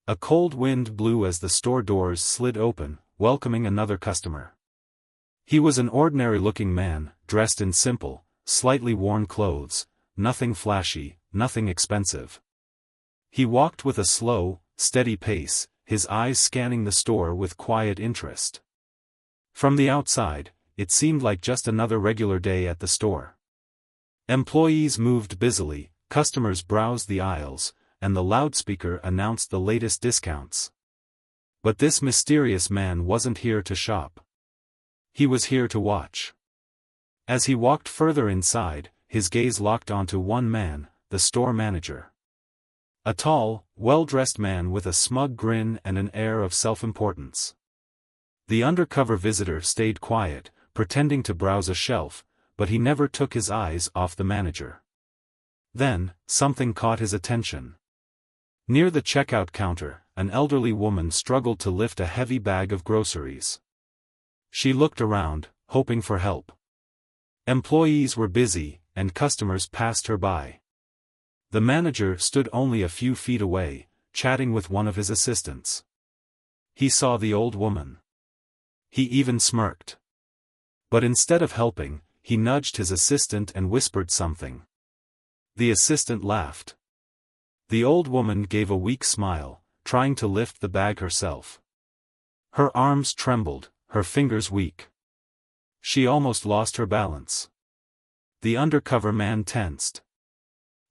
A cold wind blew as the store doors slid open, welcoming another customer. He was an ordinary-looking man, dressed in simple, slightly worn clothes, nothing flashy, nothing expensive. He walked with a slow, steady pace, his eyes scanning the store with quiet interest. From the outside, it seemed like just another regular day at the store. Employees moved busily, customers browsed the aisles, and the loudspeaker announced the latest discounts. But this mysterious man wasn't here to shop. He was here to watch. As he walked further inside, his gaze locked onto one man, the store manager. A tall, well-dressed man with a smug grin and an air of self-importance. The undercover visitor stayed quiet, pretending to browse a shelf, but he never took his eyes off the manager. Then, something caught his attention. Near the checkout counter, an elderly woman struggled to lift a heavy bag of groceries. She looked around, hoping for help. Employees were busy, and customers passed her by. The manager stood only a few feet away, chatting with one of his assistants. He saw the old woman. He even smirked. But instead of helping, he nudged his assistant and whispered something. The assistant laughed. The old woman gave a weak smile, trying to lift the bag herself. Her arms trembled, her fingers weak. She almost lost her balance. The undercover man tensed.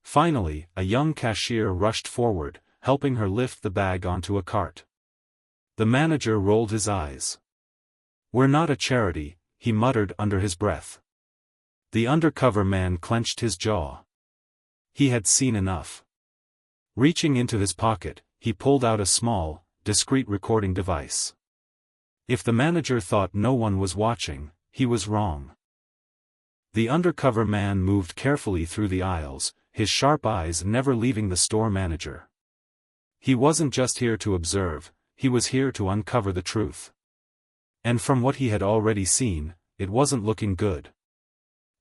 Finally, a young cashier rushed forward, helping her lift the bag onto a cart. The manager rolled his eyes. "We're not a charity," he muttered under his breath. The undercover man clenched his jaw. He had seen enough. Reaching into his pocket, he pulled out a small, discreet recording device. If the manager thought no one was watching, he was wrong. The undercover man moved carefully through the aisles, his sharp eyes never leaving the store manager. He wasn't just here to observe, he was here to uncover the truth. And from what he had already seen, it wasn't looking good.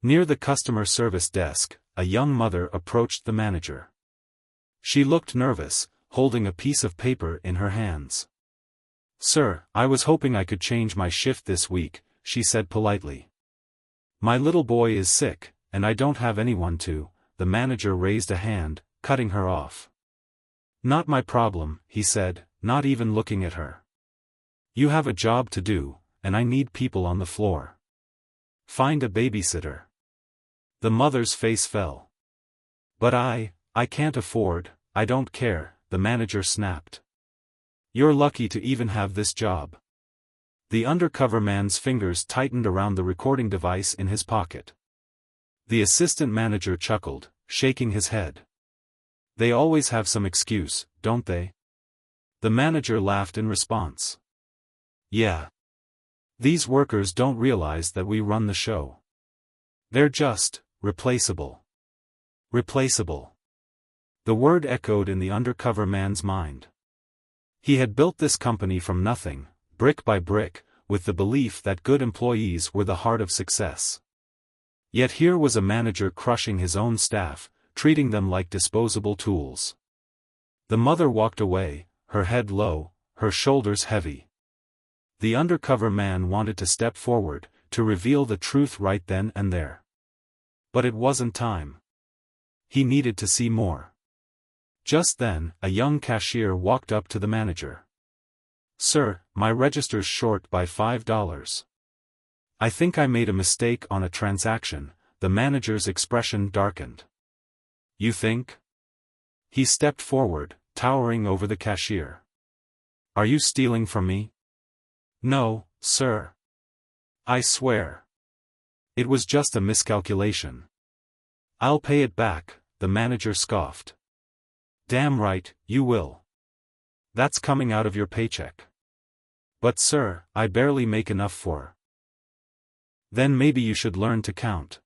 Near the customer service desk, a young mother approached the manager. She looked nervous, holding a piece of paper in her hands. "Sir, I was hoping I could change my shift this week," she said politely. "My little boy is sick, and I don't have anyone to." The manager raised a hand, cutting her off. "Not my problem," he said, not even looking at her. "You have a job to do, and I need people on the floor. Find a babysitter." The mother's face fell. "But I can't afford, I don't care," the manager snapped. "You're lucky to even have this job." The undercover man's fingers tightened around the recording device in his pocket. The assistant manager chuckled, shaking his head. "They always have some excuse, don't they?" The manager laughed in response. "Yeah. These workers don't realize that we run the show. They're just replaceable." Replaceable. The word echoed in the undercover man's mind. He had built this company from nothing, brick by brick, with the belief that good employees were the heart of success. Yet here was a manager crushing his own staff, treating them like disposable tools. The mother walked away, her head low, her shoulders heavy. The undercover man wanted to step forward, to reveal the truth right then and there. But it wasn't time. He needed to see more. Just then, a young cashier walked up to the manager. "Sir, my register's short by $5. I think I made a mistake on a transaction." The manager's expression darkened. "You think?" He stepped forward, towering over the cashier. "Are you stealing from me?" "No, sir. I swear. It was just a miscalculation." "I'll pay it back," the manager scoffed. "Damn right, you will. That's coming out of your paycheck." "But sir, I barely make enough for." "Then maybe you should learn to count."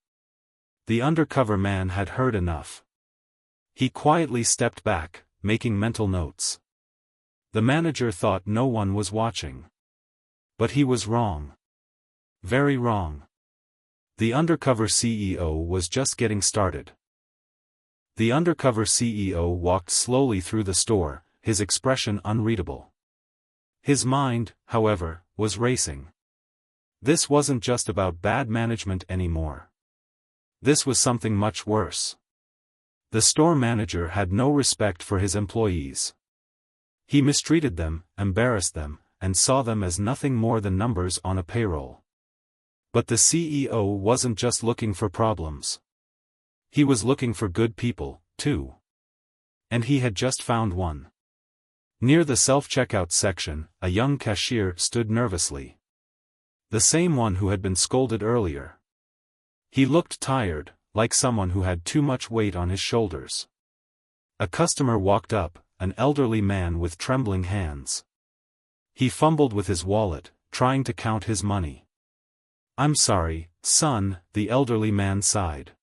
The undercover man had heard enough. He quietly stepped back, making mental notes. The manager thought no one was watching. But he was wrong. Very wrong. The undercover CEO was just getting started. The undercover CEO walked slowly through the store, his expression unreadable. His mind, however, was racing. This wasn't just about bad management anymore. This was something much worse. The store manager had no respect for his employees. He mistreated them, embarrassed them, and saw them as nothing more than numbers on a payroll. But the CEO wasn't just looking for problems. He was looking for good people, too. And he had just found one. Near the self-checkout section, a young cashier stood nervously. The same one who had been scolded earlier. He looked tired, like someone who had too much weight on his shoulders. A customer walked up, an elderly man with trembling hands. He fumbled with his wallet, trying to count his money. "I'm sorry, son," the elderly man sighed.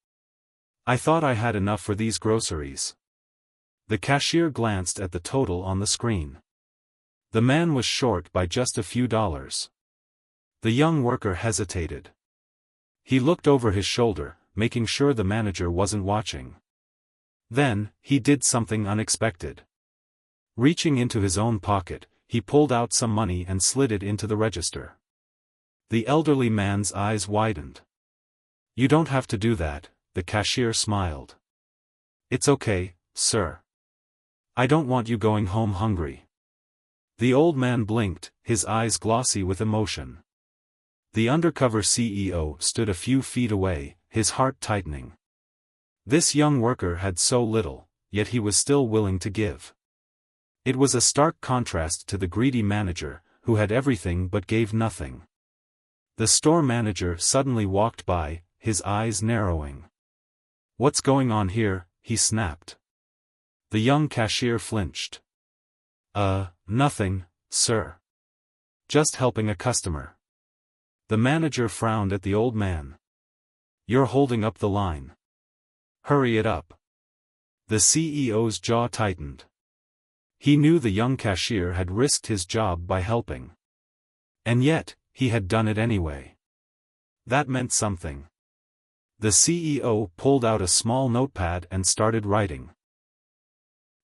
"I thought I had enough for these groceries." The cashier glanced at the total on the screen. The man was short by just a few dollars. The young worker hesitated. He looked over his shoulder, making sure the manager wasn't watching. Then, he did something unexpected. Reaching into his own pocket, he pulled out some money and slid it into the register. The elderly man's eyes widened. "You don't have to do that," the cashier smiled. "It's okay, sir. I don't want you going home hungry." The old man blinked, his eyes glossy with emotion. The undercover CEO stood a few feet away, his heart tightening. This young worker had so little, yet he was still willing to give. It was a stark contrast to the greedy manager, who had everything but gave nothing. The store manager suddenly walked by, his eyes narrowing. "What's going on here?" he snapped. The young cashier flinched. Nothing, sir. Just helping a customer." The manager frowned at the old man. "You're holding up the line. Hurry it up." The CEO's jaw tightened. He knew the young cashier had risked his job by helping. And yet, he had done it anyway. That meant something. The CEO pulled out a small notepad and started writing.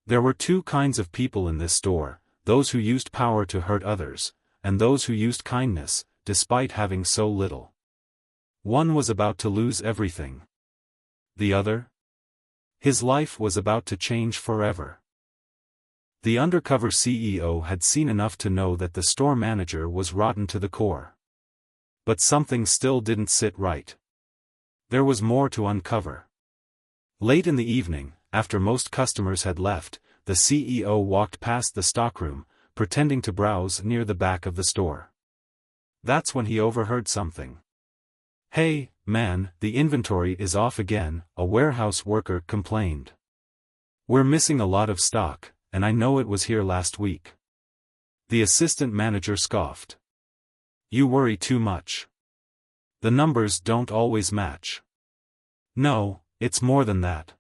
There were two kinds of people in this store, those who used power to hurt others, and those who used kindness, despite having so little. One was about to lose everything. The other? His life was about to change forever. The undercover CEO had seen enough to know that the store manager was rotten to the core. But something still didn't sit right. There was more to uncover. Late in the evening, after most customers had left, the CEO walked past the stockroom, pretending to browse near the back of the store. That's when he overheard something. "Hey, man, the inventory is off again," a warehouse worker complained. "We're missing a lot of stock, and I know it was here last week." The assistant manager scoffed. "You worry too much. The numbers don't always match." "No, it's more than that.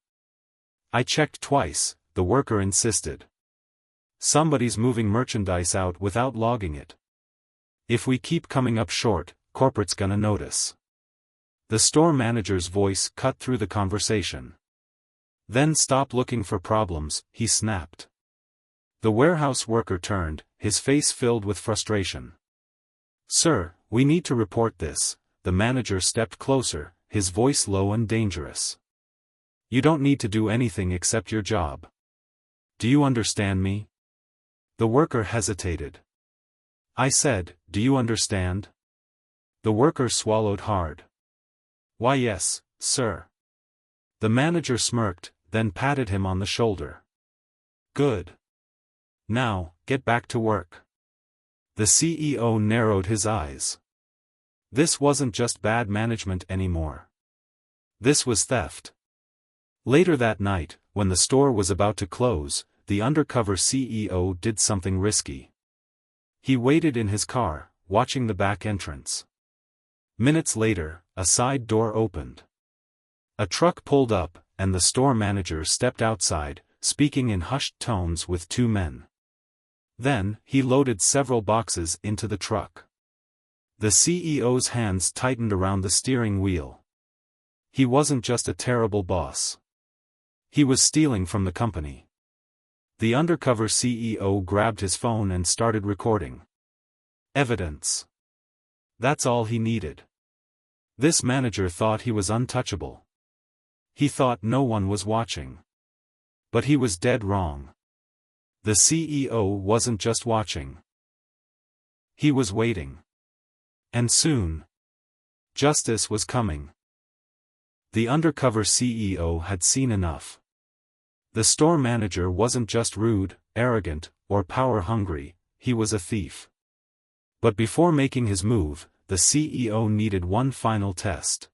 I checked twice," the worker insisted. "Somebody's moving merchandise out without logging it. If we keep coming up short, corporate's gonna notice." The store manager's voice cut through the conversation. "Then stop looking for problems," he snapped. The warehouse worker turned, his face filled with frustration. "Sir, we need to report this." The manager stepped closer, his voice low and dangerous. "You don't need to do anything except your job. Do you understand me?" The worker hesitated. "I said, do you understand?" The worker swallowed hard. "Why yes, sir." The manager smirked, then patted him on the shoulder. "Good. Now, get back to work." The CEO narrowed his eyes. This wasn't just bad management anymore. This was theft. Later that night, when the store was about to close, the undercover CEO did something risky. He waited in his car, watching the back entrance. Minutes later, a side door opened. A truck pulled up, and the store manager stepped outside, speaking in hushed tones with two men. Then, he loaded several boxes into the truck. The CEO's hands tightened around the steering wheel. He wasn't just a terrible boss. He was stealing from the company. The undercover CEO grabbed his phone and started recording. Evidence. That's all he needed. This manager thought he was untouchable. He thought no one was watching. But he was dead wrong. The CEO wasn't just watching. He was waiting. And soon, justice was coming. The undercover CEO had seen enough. The store manager wasn't just rude, arrogant, or power-hungry, he was a thief. But before making his move, the CEO needed one final test.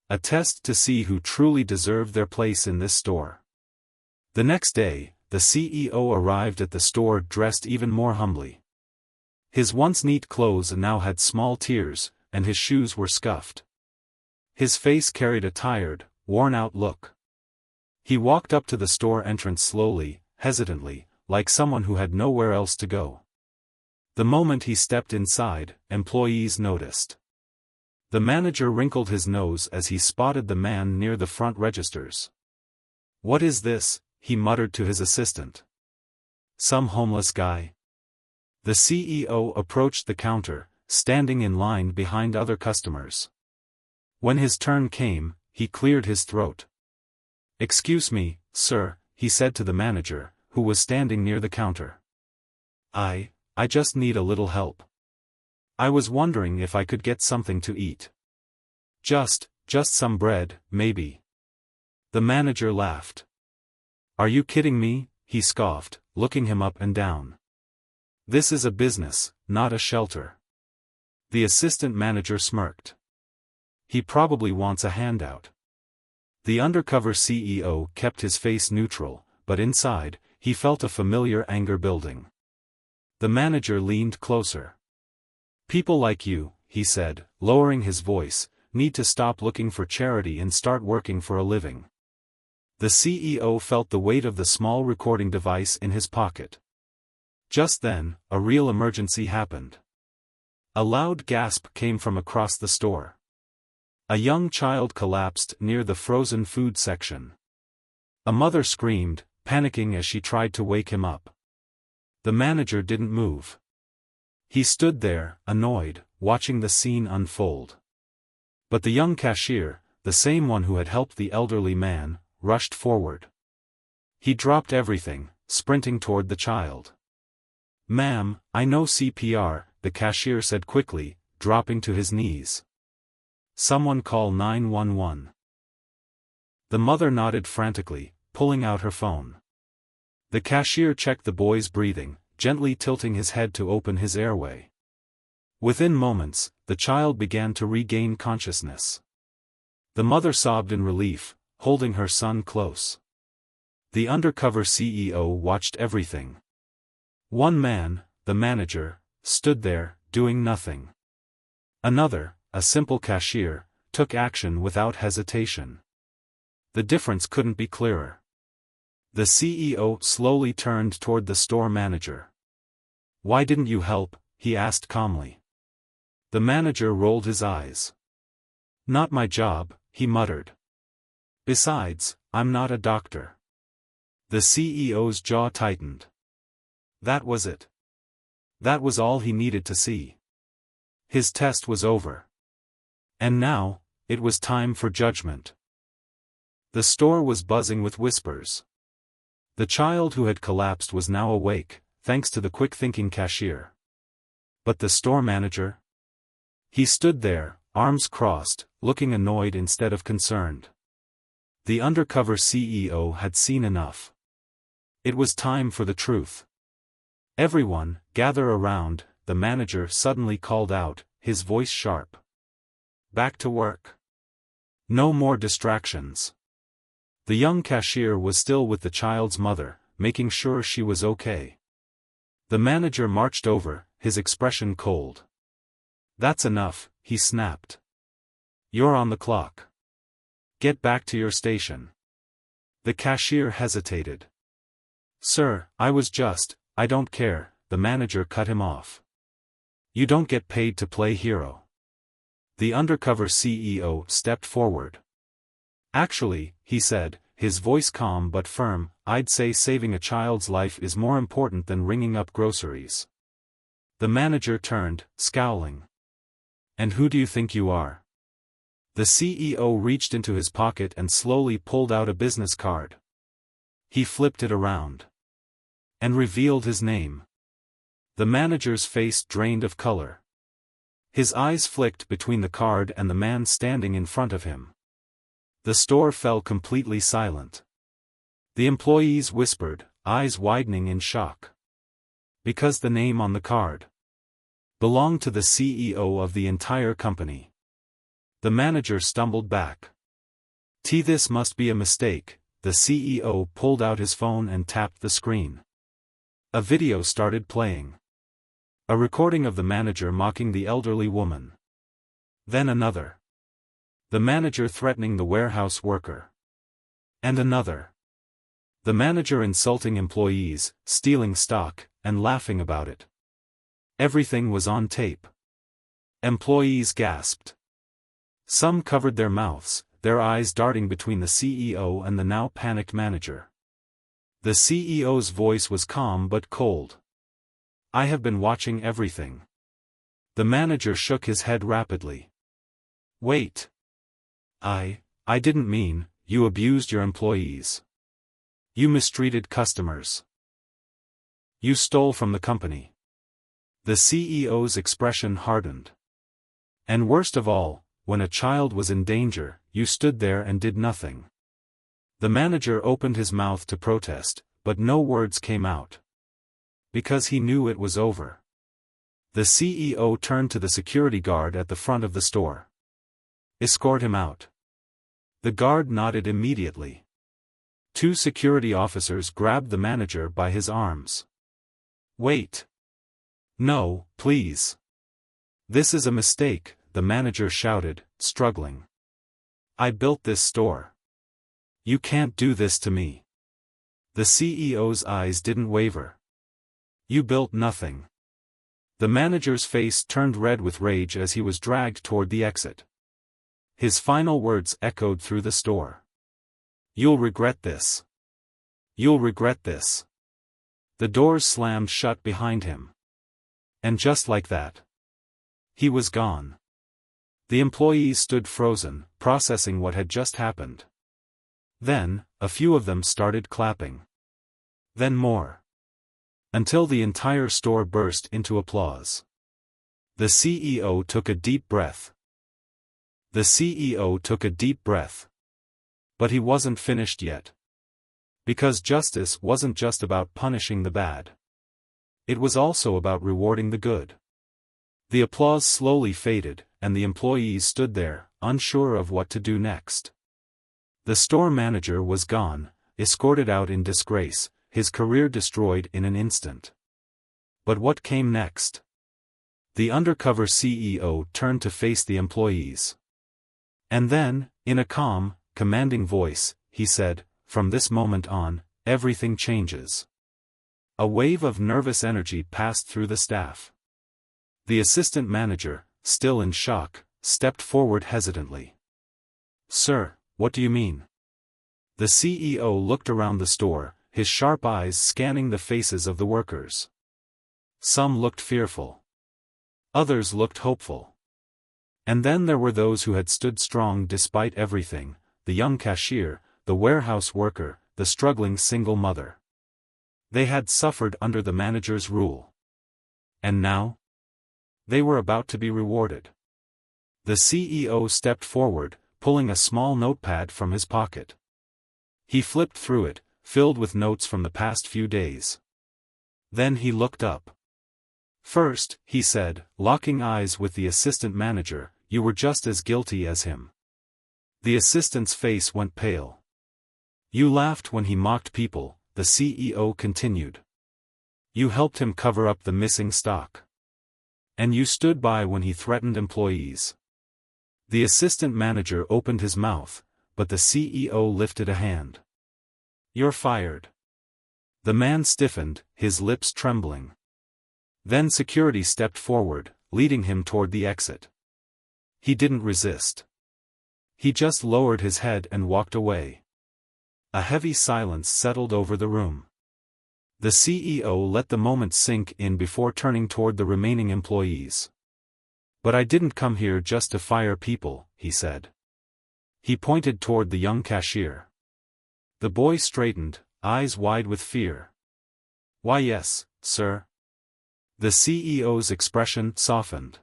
A test to see who truly deserved their place in this store. The next day, the CEO arrived at the store dressed even more humbly. His once neat clothes now had small tears, and his shoes were scuffed. His face carried a tired, worn-out look. He walked up to the store entrance slowly, hesitantly, like someone who had nowhere else to go. The moment he stepped inside, employees noticed. The manager wrinkled his nose as he spotted the man near the front registers. "What is this?" he muttered to his assistant. "Some homeless guy?" The CEO approached the counter, standing in line behind other customers. When his turn came, he cleared his throat. "Excuse me, sir," he said to the manager, who was standing near the counter. I just need a little help. I was wondering if I could get something to eat. Just some bread, maybe." The manager laughed. "Are you kidding me?" he scoffed, looking him up and down. "This is a business, not a shelter." The assistant manager smirked. "He probably wants a handout." The undercover CEO kept his face neutral, but inside, he felt a familiar anger building. The manager leaned closer. "People like you," he said, lowering his voice, "need to stop looking for charity and start working for a living." The CEO felt the weight of the small recording device in his pocket. Just then, a real emergency happened. A loud gasp came from across the store. A young child collapsed near the frozen food section. A mother screamed, panicking as she tried to wake him up. The manager didn't move. He stood there, annoyed, watching the scene unfold. But the young cashier, the same one who had helped the elderly man, rushed forward. He dropped everything, sprinting toward the child. "Ma'am, I know CPR," the cashier said quickly, dropping to his knees. "Someone call 911. The mother nodded frantically, pulling out her phone. The cashier checked the boy's breathing, gently tilting his head to open his airway. Within moments, the child began to regain consciousness. The mother sobbed in relief, holding her son close. The undercover CEO watched everything. One man, the manager, stood there, doing nothing. Another, a simple cashier, took action without hesitation. The difference couldn't be clearer. The CEO slowly turned toward the store manager. "Why didn't you help?" he asked calmly. The manager rolled his eyes. "Not my job," he muttered. "Besides, I'm not a doctor." The CEO's jaw tightened. That was it. That was all he needed to see. His test was over. And now, it was time for judgment. The store was buzzing with whispers. The child who had collapsed was now awake, thanks to the quick-thinking cashier. But the store manager? He stood there, arms crossed, looking annoyed instead of concerned. The undercover CEO had seen enough. It was time for the truth. "Everyone, gather around," the manager suddenly called out, his voice sharp. "Back to work. No more distractions." The young cashier was still with the child's mother, making sure she was okay. The manager marched over, his expression cold. "That's enough," he snapped. "You're on the clock. Get back to your station." The cashier hesitated. "Sir, I don't care," the manager cut him off. "You don't get paid to play hero." The undercover CEO stepped forward. "Actually," he said, his voice calm but firm, I'd say saving a child's life is more important than ringing up groceries. The manager turned, scowling. And who do you think you are? The CEO reached into his pocket and slowly pulled out a business card. He flipped it around. And revealed his name. The manager's face drained of color. His eyes flicked between the card and the man standing in front of him. The store fell completely silent. The employees whispered, eyes widening in shock. Because the name on the card belonged to the CEO of the entire company. The manager stumbled back. This must be a mistake. The CEO pulled out his phone and tapped the screen. A video started playing. A recording of the manager mocking the elderly woman. Then another. The manager threatening the warehouse worker. And another. The manager insulting employees, stealing stock, and laughing about it. Everything was on tape. Employees gasped. Some covered their mouths, their eyes darting between the CEO and the now panicked manager. The CEO's voice was calm but cold. I have been watching everything. The manager shook his head rapidly. Wait. I didn't mean, you abused your employees. You mistreated customers. You stole from the company. The CEO's expression hardened. And worst of all, when a child was in danger, you stood there and did nothing. The manager opened his mouth to protest, but no words came out. Because he knew it was over. The CEO turned to the security guard at the front of the store. Escort him out. The guard nodded immediately. 2 security officers grabbed the manager by his arms. Wait. No, please. This is a mistake, the manager shouted, struggling. I built this store. You can't do this to me. The CEO's eyes didn't waver. You built nothing. The manager's face turned red with rage as he was dragged toward the exit. His final words echoed through the store. You'll regret this. You'll regret this. The doors slammed shut behind him. And just like that, he was gone. The employees stood frozen, processing what had just happened. Then, a few of them started clapping. Then more. Until the entire store burst into applause. The CEO took a deep breath. The CEO took a deep breath. But he wasn't finished yet. Because justice wasn't just about punishing the bad. It was also about rewarding the good. The applause slowly faded, and the employees stood there, unsure of what to do next. The store manager was gone, escorted out in disgrace, his career destroyed in an instant. But what came next? The undercover CEO turned to face the employees. And then, in a calm, commanding voice, he said, "From this moment on, everything changes." A wave of nervous energy passed through the staff. The assistant manager, still in shock, stepped forward hesitantly. "Sir, what do you mean?" The CEO looked around the store, his sharp eyes scanning the faces of the workers. Some looked fearful. Others looked hopeful. And then there were those who had stood strong despite everything, the young cashier, the warehouse worker, the struggling single mother. They had suffered under the manager's rule. And now? They were about to be rewarded. The CEO stepped forward, pulling a small notepad from his pocket. He flipped through it, filled with notes from the past few days. Then he looked up. "First," he said, locking eyes with the assistant manager, "you were just as guilty as him." The assistant's face went pale. "You laughed when he mocked people," the CEO continued. "You helped him cover up the missing stock. And you stood by when he threatened employees." The assistant manager opened his mouth, but the CEO lifted a hand. "You're fired." The man stiffened, his lips trembling. Then security stepped forward, leading him toward the exit. He didn't resist. He just lowered his head and walked away. A heavy silence settled over the room. The CEO let the moment sink in before turning toward the remaining employees. "But I didn't come here just to fire people," he said. He pointed toward the young cashier. The boy straightened, eyes wide with fear. "Why yes, sir." The CEO's expression softened.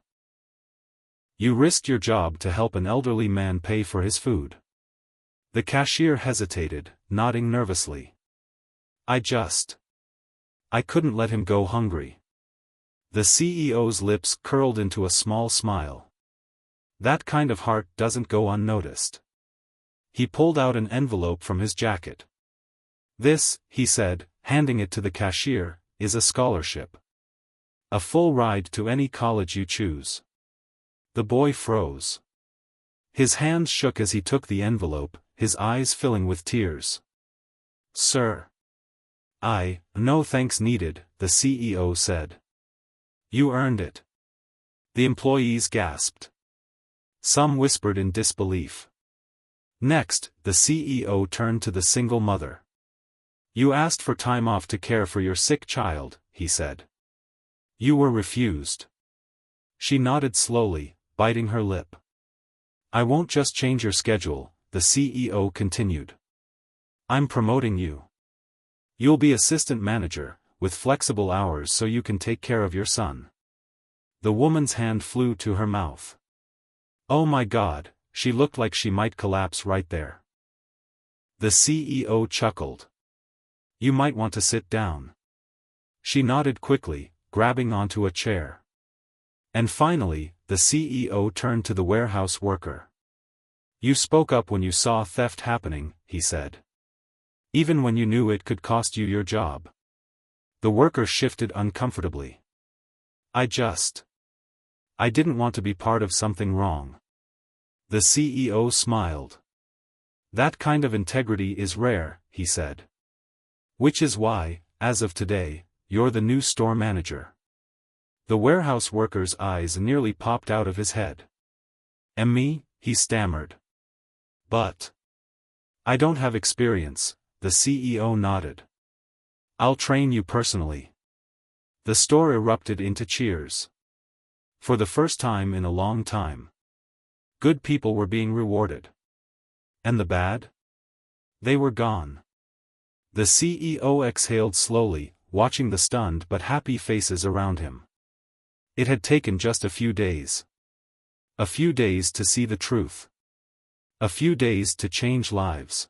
"You risked your job to help an elderly man pay for his food." The cashier hesitated, nodding nervously. I couldn't let him go hungry." The CEO's lips curled into a small smile. "That kind of heart doesn't go unnoticed." He pulled out an envelope from his jacket. "This," he said, handing it to the cashier, "is a scholarship. A full ride to any college you choose." The boy froze. His hands shook as he took the envelope, his eyes filling with tears. "Sir." No thanks needed," the CEO said. "You earned it." The employees gasped. Some whispered in disbelief. Next, the CEO turned to the single mother. "You asked for time off to care for your sick child," he said. "You were refused." She nodded slowly, biting her lip. "I won't just change your schedule," the CEO continued. "I'm promoting you. You'll be assistant manager, with flexible hours so you can take care of your son." The woman's hand flew to her mouth. Oh my God, she looked like she might collapse right there. The CEO chuckled. "You might want to sit down." She nodded quickly, grabbing onto a chair. And finally, the CEO turned to the warehouse worker. "You spoke up when you saw theft happening," he said. "Even when you knew it could cost you your job." The worker shifted uncomfortably. I didn't want to be part of something wrong." The CEO smiled. "That kind of integrity is rare," he said. "Which is why, as of today, you're the new store manager." The warehouse worker's eyes nearly popped out of his head. "And me?" he stammered. "But I don't have experience," the CEO nodded. "I'll train you personally." The store erupted into cheers. For the first time in a long time. Good people were being rewarded. And the bad? They were gone. The CEO exhaled slowly, watching the stunned but happy faces around him. It had taken just a few days. A few days to see the truth. A few days to change lives.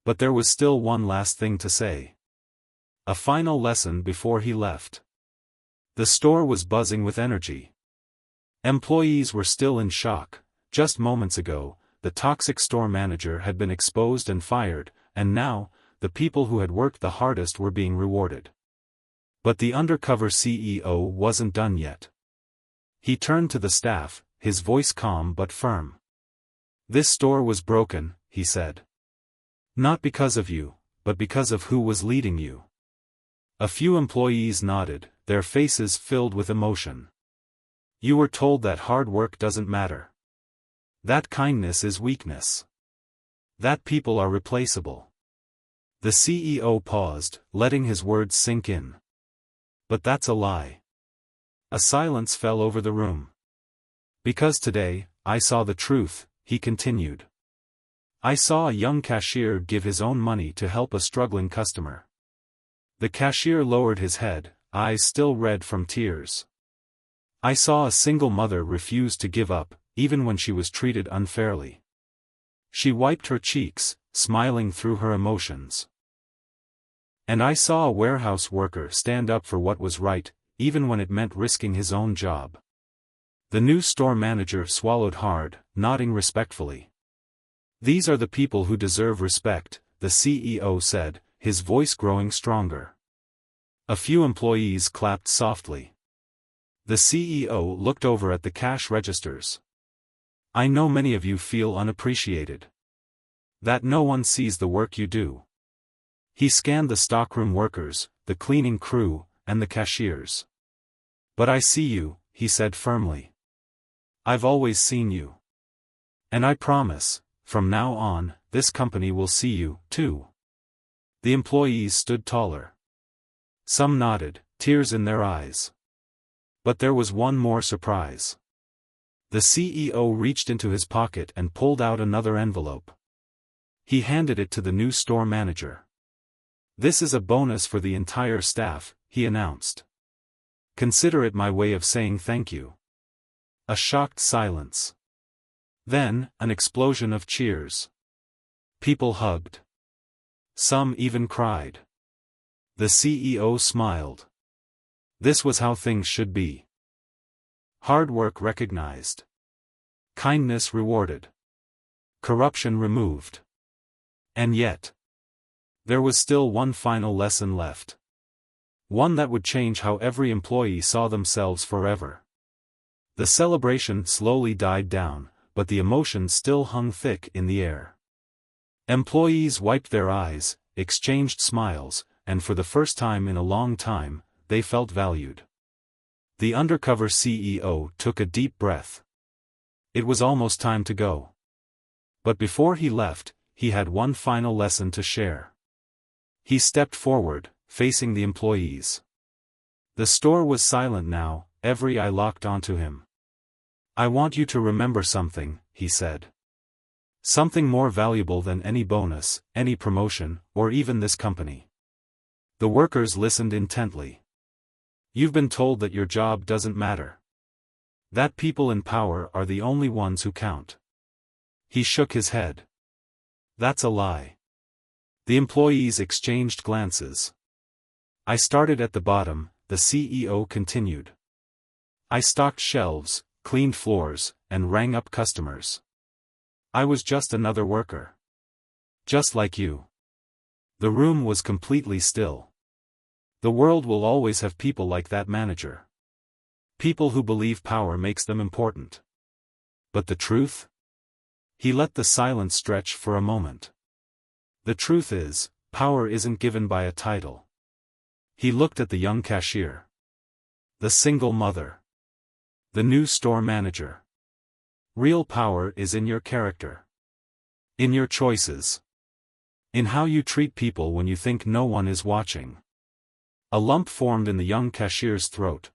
But there was still one last thing to say. A final lesson before he left. The store was buzzing with energy. Employees were still in shock. Just moments ago, the toxic store manager had been exposed and fired, and now, the people who had worked the hardest were being rewarded. But the undercover CEO wasn't done yet. He turned to the staff, his voice calm but firm. "This store was broken," he said. "Not because of you, but because of who was leading you." A few employees nodded, their faces filled with emotion. "You were told that hard work doesn't matter. That kindness is weakness. That people are replaceable." The CEO paused, letting his words sink in. "But that's a lie." A silence fell over the room. "Because today, I saw the truth," he continued. "I saw a young cashier give his own money to help a struggling customer." The cashier lowered his head, eyes still red from tears. "I saw a single mother refuse to give up, even when she was treated unfairly. She wiped her cheeks, smiling through her emotions. And I saw a warehouse worker stand up for what was right, even when it meant risking his own job." The new store manager swallowed hard, nodding respectfully. "These are the people who deserve respect," the CEO said, his voice growing stronger. A few employees clapped softly. The CEO looked over at the cash registers. "I know many of you feel unappreciated. That no one sees the work you do." He scanned the stockroom workers, the cleaning crew, and the cashiers. "But I see you," he said firmly. "I've always seen you. And I promise, from now on, this company will see you, too. The employees stood taller. Some nodded, tears in their eyes. But there was one more surprise. The CEO reached into his pocket and pulled out another envelope. He handed it to the new store manager. "This is a bonus for the entire staff," he announced. "Consider it my way of saying thank you." A shocked silence. Then, an explosion of cheers. People hugged. Some even cried. The CEO smiled. This was how things should be. Hard work recognized. Kindness rewarded. Corruption removed. And yet, there was still one final lesson left. One that would change how every employee saw themselves forever. The celebration slowly died down, but the emotion still hung thick in the air. Employees wiped their eyes, exchanged smiles, and for the first time in a long time, they felt valued. The Undercover CEO took a deep breath. It was almost time to go. But before he left, he had one final lesson to share. He stepped forward, facing the employees. The store was silent now, every eye locked onto him. "I want you to remember something," he said. "Something more valuable than any bonus, any promotion, or even this company." The workers listened intently. "You've been told that your job doesn't matter. That people in power are the only ones who count." He shook his head. "That's a lie." The employees exchanged glances. "I started at the bottom," the CEO continued. "I stocked shelves, cleaned floors, and rang up customers. I was just another worker. Just like you." The room was completely still. The world will always have people like that manager. People who believe power makes them important. But the truth? He let the silence stretch for a moment. The truth is, power isn't given by a title. He looked at the young cashier. The single mother. The new store manager. Real power is in your character. In your choices. In how you treat people when you think no one is watching. A lump formed in the young cashier's throat.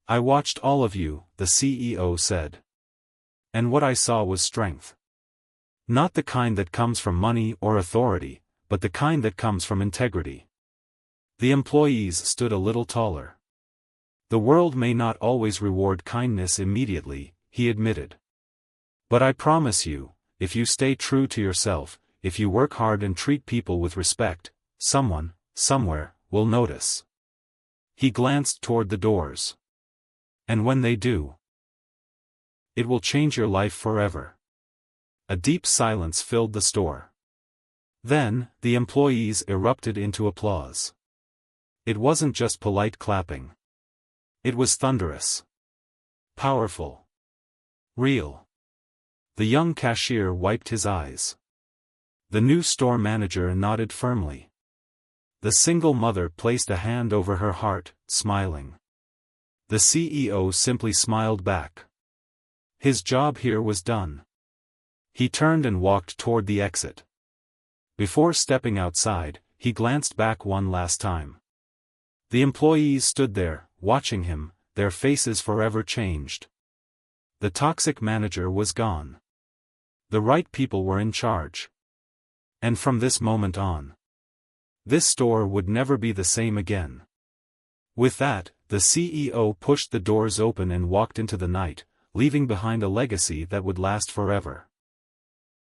"I watched all of you," the CEO said. "And what I saw was strength. Not the kind that comes from money or authority, but the kind that comes from integrity." The employees stood a little taller. "The world may not always reward kindness immediately," he admitted. "But I promise you, if you stay true to yourself, if you work hard and treat people with respect, someone, somewhere, will notice." He glanced toward the doors. "And when they do, it will change your life forever." A deep silence filled the store. Then, the employees erupted into applause. It wasn't just polite clapping. It was thunderous. Powerful. Real. The young cashier wiped his eyes. The new store manager nodded firmly. The single mother placed a hand over her heart, smiling. The CEO simply smiled back. His job here was done. He turned and walked toward the exit. Before stepping outside, he glanced back one last time. The employees stood there, watching him, their faces forever changed. The toxic manager was gone. The right people were in charge. And from this moment on, this store would never be the same again. With that, the CEO pushed the doors open and walked into the night, leaving behind a legacy that would last forever.